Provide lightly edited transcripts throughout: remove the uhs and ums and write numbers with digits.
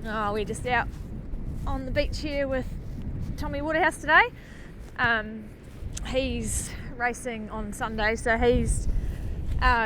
Oh, we're just out on the beach here with Tommy Waterhouse today. He's racing on Sunday, so he's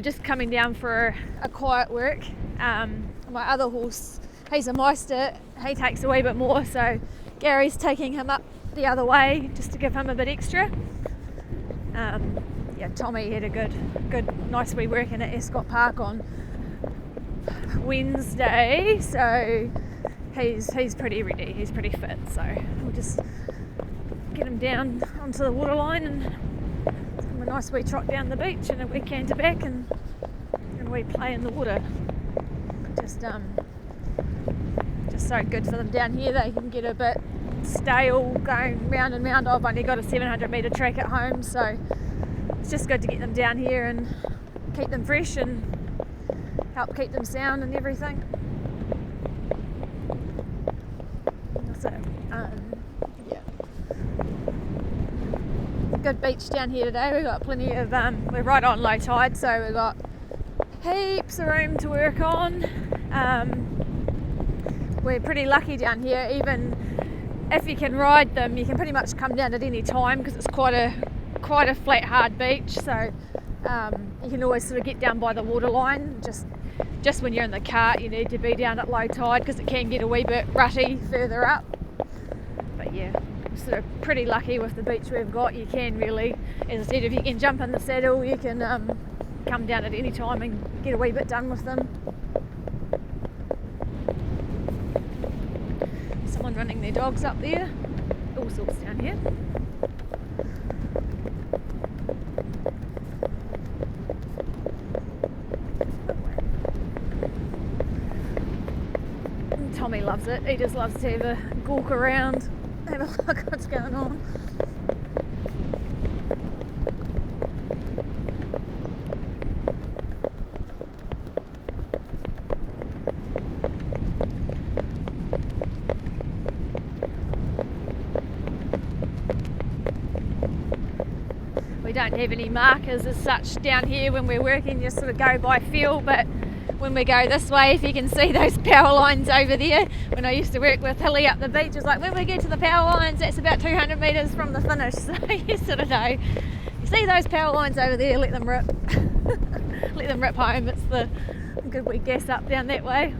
just coming down for a quiet work. My other horse, he's a Meister, he takes a wee bit more, so Gary's taking him up the other way just to give him a bit extra. Tommy had a good nice wee work in at Escott Park on Wednesday, so he's pretty ready, he's pretty fit, so we'll just get him down onto the waterline and have a nice wee trot down the beach and a wee canter back and a wee play in the water. Just so good for them down here. They can get a bit stale going round and round. I've only got a 700 metre track at home, so it's just good to get them down here and keep them fresh and help keep them sound and everything. So, good beach down here today. We've got plenty of, we're right on low tide, so we've got heaps of room to work on. We're pretty lucky down here. Even if you can ride them, you can pretty much come down at any time because it's quite a flat, hard beach. So you can always sort of get down by the waterline. Just when you're in the cart, you need to be down at low tide because it can get a wee bit rutty further up. But yeah, we're sort of pretty lucky with the beach we've got. You can really, as I said, if you can jump in the saddle, you can come down at any time and get a wee bit done with them. Someone running their dogs up there, all sorts down here. And Tommy loves it. He just loves to have a gawk around, have a look at what's going on. We don't have any markers as such down here when we're working, just sort of go by feel, but when we go this way, if you can see those power lines over there, when I used to work with Hilly up the beach, it's like when we get to the power lines, that's about 200 metres from the finish, so you sort of know. You see those power lines over there, let them rip. Let them rip home. It's the good wee gas up down that way.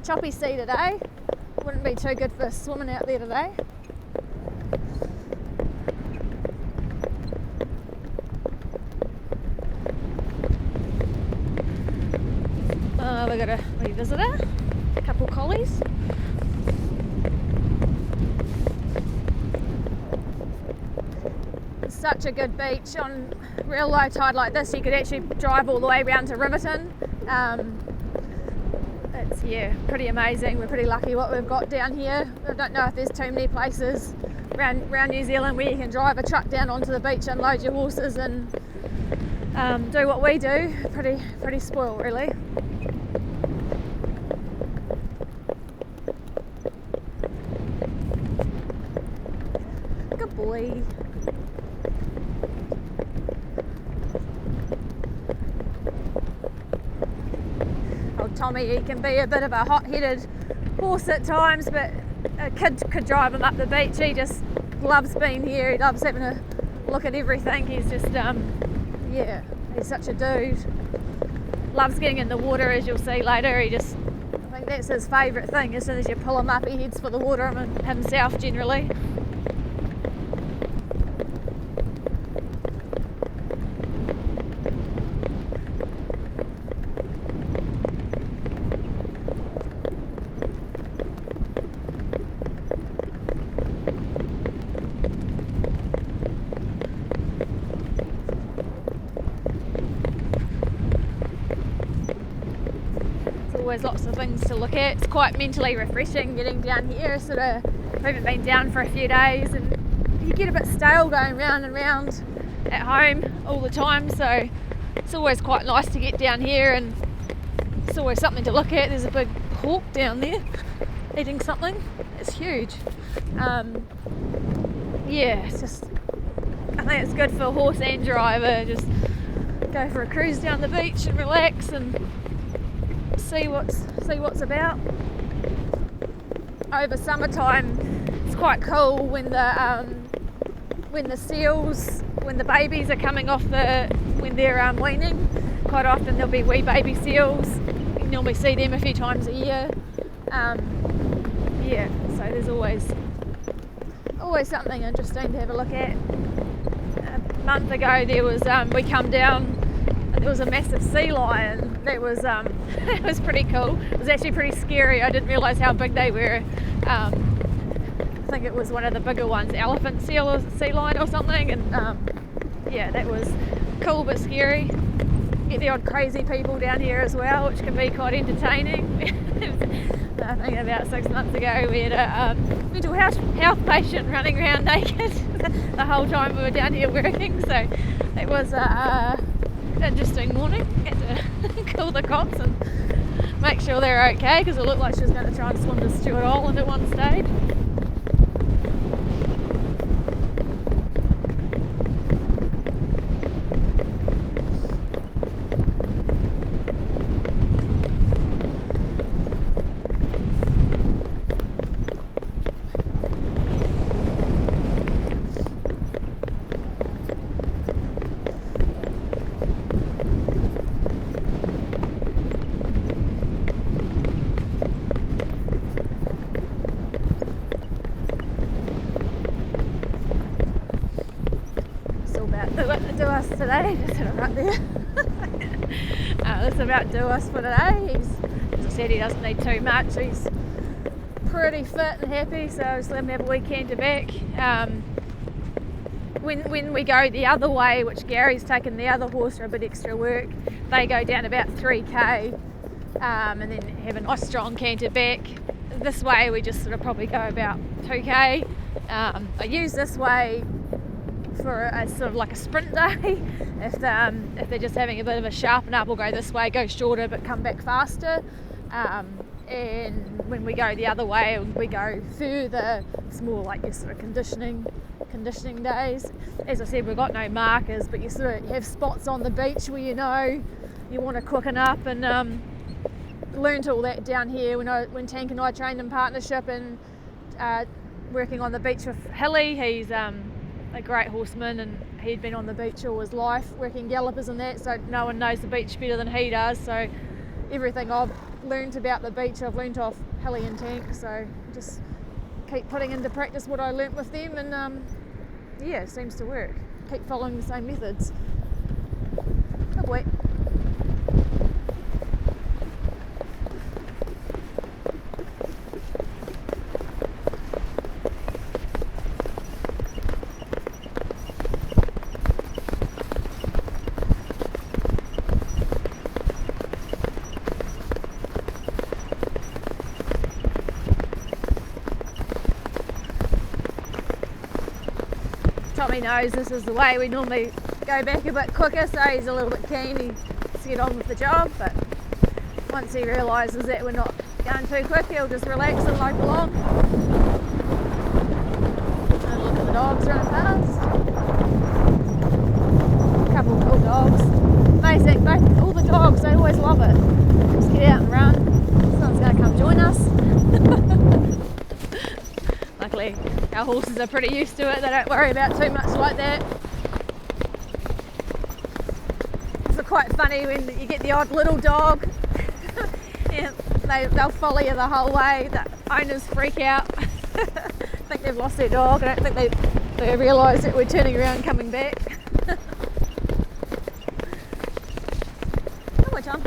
Choppy sea today, wouldn't be too good for swimming out there today. We've got a wee visitor, a couple collies. It's such a good beach on real low tide like this. You could actually drive all the way around to Riverton. It's pretty amazing. We're pretty lucky what we've got down here. I don't know if there's too many places around New Zealand where you can drive a truck down onto the beach, unload your horses and do what we do. Pretty spoiled really. Good boy. Tommy, he can be a bit of a hot-headed horse at times, but a kid could drive him up the beach. He just loves being here. He loves having a look at everything. He's just, he's such a dude. Loves getting in the water, as you'll see later. I think that's his favourite thing. As soon as you pull him up, he heads for the water himself generally. Always lots of things to look at. It's quite mentally refreshing getting down here. Sort of, we haven't been down for a few days and you get a bit stale going round and round at home all the time, so it's always quite nice to get down here and it's always something to look at. There's a big hawk down there. eating something. It's huge. It's just, I think it's good for a horse and driver. Just go for a cruise down the beach and relax and see what's about. Over summertime, it's quite cool when the babies are coming off when they're weaning. Quite often there'll be wee baby seals. You can normally see them a few times a year. So there's always something interesting to have a look at. A month ago there was we come down and there was a massive sea lion. That was it was pretty cool. It was actually pretty scary. I didn't realise how big they were. I think it was one of the bigger ones, elephant seal or sea lion or something, and that was cool but scary. Get the odd crazy people down here as well, which can be quite entertaining. I think about 6 months ago we had a mental health patient running around naked the whole time we were down here working, so it was an interesting morning. Had to call the cops and make sure they're okay, because it looked like she was going to try and swim to Stuart Island at one stage. Today, just hit it right there. That's about do us for today. As I said, he doesn't need too much. He's pretty fit and happy, so just let him have a weekend to back. When we go the other way, which Gary's taken the other horse for a bit extra work, they go down about 3k and then have a nice strong canter back. This way we just sort of probably go about 2k. I use this way for a sort of like a sprint day. If they're just having a bit of a sharpen up, we'll go this way, go shorter but come back faster. And when we go the other way, we go further, it's more like your sort of conditioning days. As I said, we've got no markers, but you sort of have spots on the beach where you know you want to quicken up, and learned all that down here when Tank and I trained in partnership and working on the beach with Hilly. He's a great horseman, and he'd been on the beach all his life working gallopers and that, so no one knows the beach better than he does. So everything I've learned about the beach I've learned off Hilly and Tank, so just keep putting into practice what I learnt with them, and it seems to work. Keep following the same methods. Oh boy. Tommy knows this is the way we normally go back a bit quicker, so he's a little bit keen to get on with the job, but once he realises that we're not going too quick, he'll just relax and lope along. And look at the dogs running past. A couple of cool dogs. Amazing, all the dogs, they always love it. Just get out and run. Someone's going to come join us. Luckily, our horses are pretty used to it. They don't worry about too much like that. It's quite funny when you get the odd little dog. And they'll follow you the whole way. The owners freak out. Think they've lost their dog. I don't think they realise that we're turning around and coming back. Come on, Tom.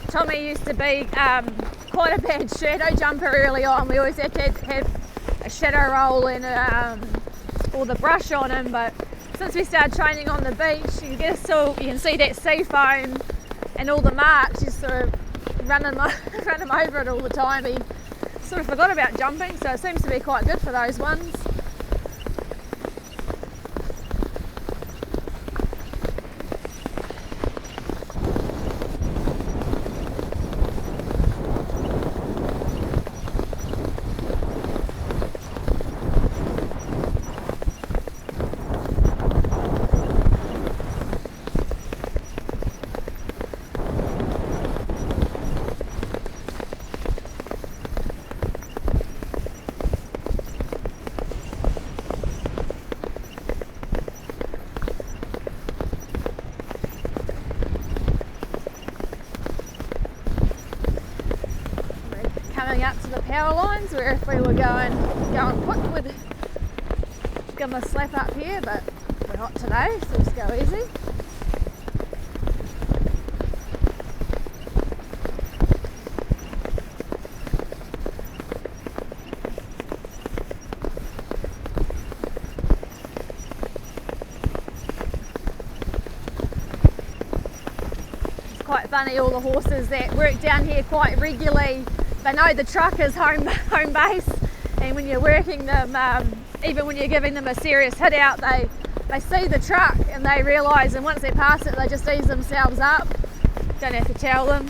Tommy used to be quite a bad shadow jumper early on. We always had to have a shadow roll and all the brush on him, but since we started training on the beach, you can see that sea foam and all the marks. You sort of run him over it all the time. He sort of forgot about jumping, so it seems to be quite good for those ones. Up to the power lines, where if we were going quick we'd give them a slap up here, but we're hot today, so just go easy. It's quite funny, all the horses that work down here quite regularly, they know the truck is home base, and when you're working them, even when you're giving them a serious hit out, they see the truck and they realise, and once they pass it, they just ease themselves up. Don't have to tell them.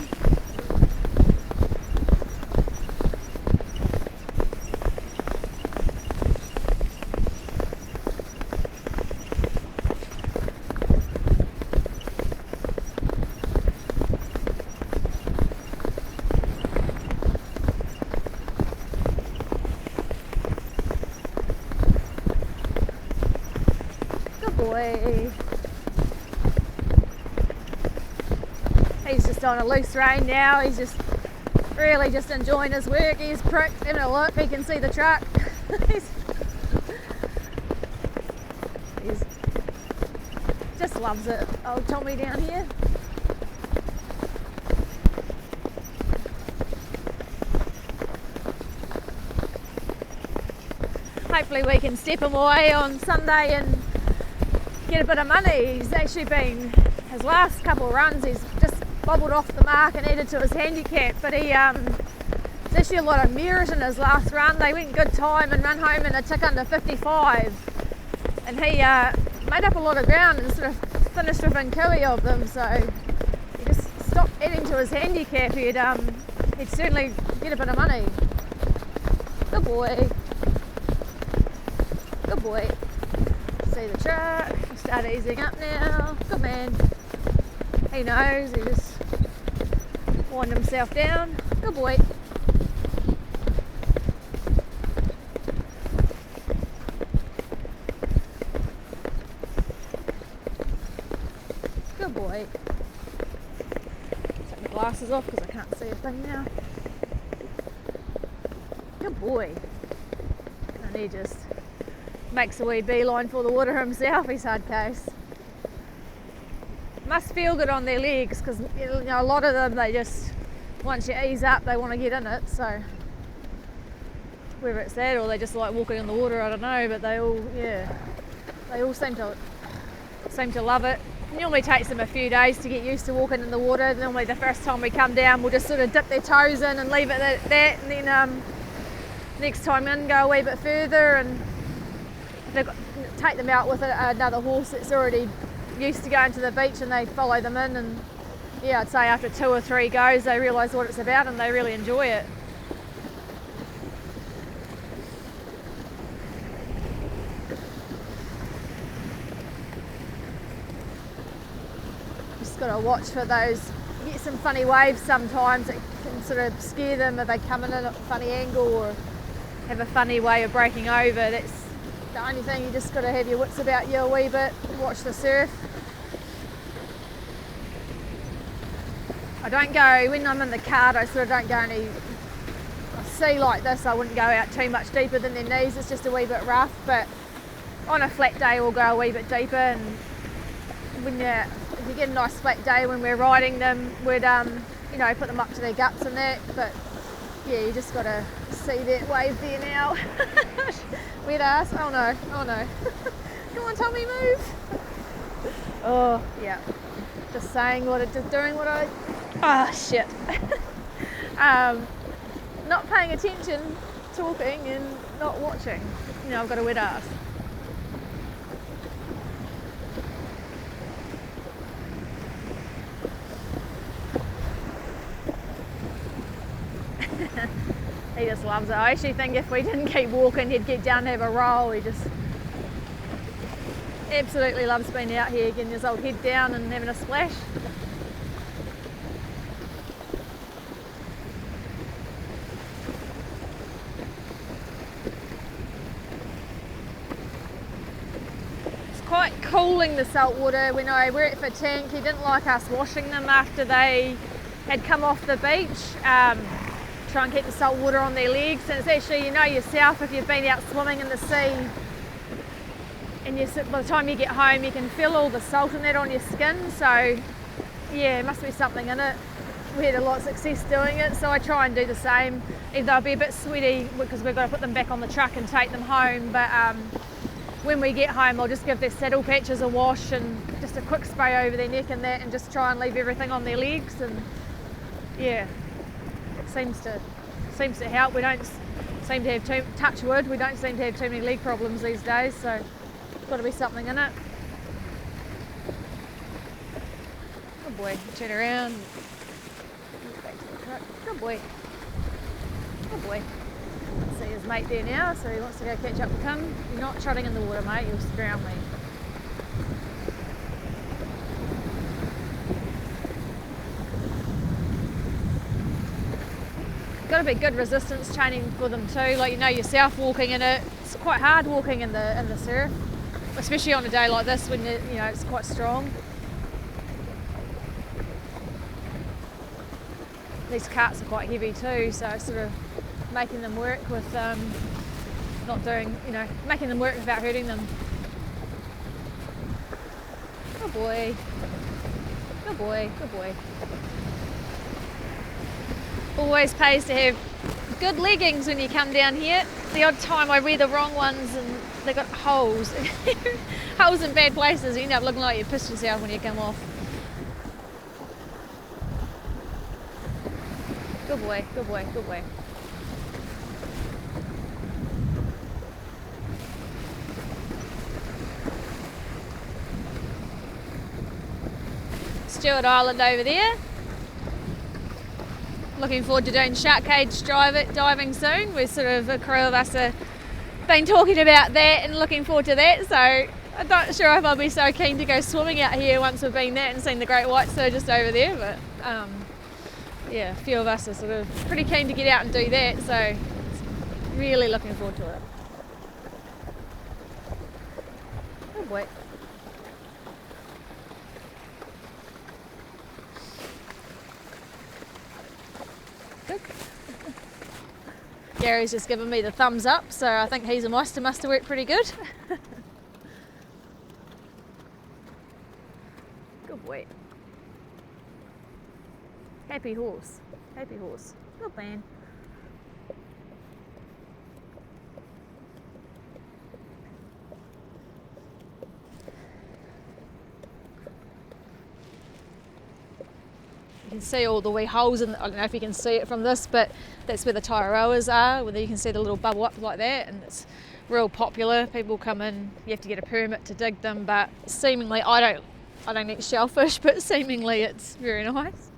He's just on a loose rein now. He's just really just enjoying his work. He's pricked, having a look. He can see the truck. he's just loves it. Old Tommy down here. Hopefully we can step him away on Sunday and get a bit of money. He's actually been, his last couple of runs, he's just bobbled off the mark and added to his handicap, but there's actually a lot of merit in his last run. They went good time and run home in a tick under 55, and he made up a lot of ground and sort of finished within Kiwi of them, so he just stopped adding to his handicap. He'd certainly get a bit of money. Good boy. Good boy. See the truck, start easing up now. Good man. He knows, he just wind himself down. Good boy. Good boy. Take my glasses off because I can't see a thing now. Good boy. And he just makes a wee beeline for the water himself. He's hard case. Must feel good on their legs, because you know, a lot of them, they just, once you ease up, they want to get in it. So whether it's that or they just like walking in the water, I don't know, but they all seem to love it. It normally takes them a few days to get used to walking in the water. Normally the first time we come down, we'll just sort of dip their toes in and leave it at that, and then next time in, go a wee bit further, and take them out with another horse that's already used to going to the beach, and they follow them in, and yeah, I'd say after 2 or 3 goes they realise what it's about and they really enjoy it. Just got to watch for those. You get some funny waves sometimes that can sort of scare them if they come in at a funny angle or have a funny way of breaking over. That's the only thing. You just got to have your wits about you a wee bit, watch the surf. I don't go, when I'm in the cart, I sort of don't go any, a sea like this, I wouldn't go out too much deeper than their knees. It's just a wee bit rough, but on a flat day we'll go a wee bit deeper, and if you get a nice flat day when we're riding them, we'd put them up to their guts and that, but yeah, you just got to see that wave there now. Wet ass, oh no. Come on Tommy, move. Oh yeah, just saying what it, just doing what I, oh shit. not paying attention, talking and not watching. You know, I've got a wet ass. He just loves it. I actually think if we didn't keep walking, he'd get down to have a roll. He just absolutely loves being out here, getting his old head down and having a splash. It's quite cooling, the salt water. When I worked for Tank, he didn't like us washing them after they had come off the beach. Try and keep the salt water on their legs, and it's actually, you know yourself, if you've been out swimming in the sea and by the time you get home you can feel all the salt in that on your skin, so yeah, it must be something in it. We had a lot of success doing it, so I try and do the same, even though I'll be a bit sweaty because we've got to put them back on the truck and take them home, but when we get home I'll just give their saddle patches a wash and just a quick spray over their neck and that, and just try and leave everything on their legs, and yeah, seems to help. We don't seem to have touch wood, we don't seem to have too many leg problems these days, so there's got to be something in it. Good boy, turn around, back to the truck. Good boy, good boy. See his mate there now, so he wants to go catch up with him. You're not trotting in the water, mate, you'll drown me. Got to be good resistance training for them too, like you know yourself walking in it. It's quite hard walking in the surf, especially on a day like this when you know it's quite strong. These carts are quite heavy too, so sort of making them work with making them work without hurting them. Good boy, good boy, good boy. Always pays to have good leggings when you come down here. The odd time I wear the wrong ones and they got holes. Holes in bad places, you end up looking like you pissed yourself when you come off. Good boy, good boy, good boy. Stewart Island over there. Looking forward to doing shark cage diving soon. We're sort of, a crew of us have been talking about that and looking forward to that, so I'm not sure if I'll be so keen to go swimming out here once we've been that and seen the great whites that are just over there, but yeah, a few of us are sort of pretty keen to get out and do that, so really looking forward to it. Oh boy. Gary's just given me the thumbs up, so I think he's a must have worked pretty good. Good boy. Happy horse. Happy horse. Good man. You can see all the wee holes in I don't know if you can see it from this, but that's where the taiaroas are, where you can see the little bubble up like that, and it's real popular. People come in, you have to get a permit to dig them, but seemingly, I don't eat shellfish, but seemingly it's very nice.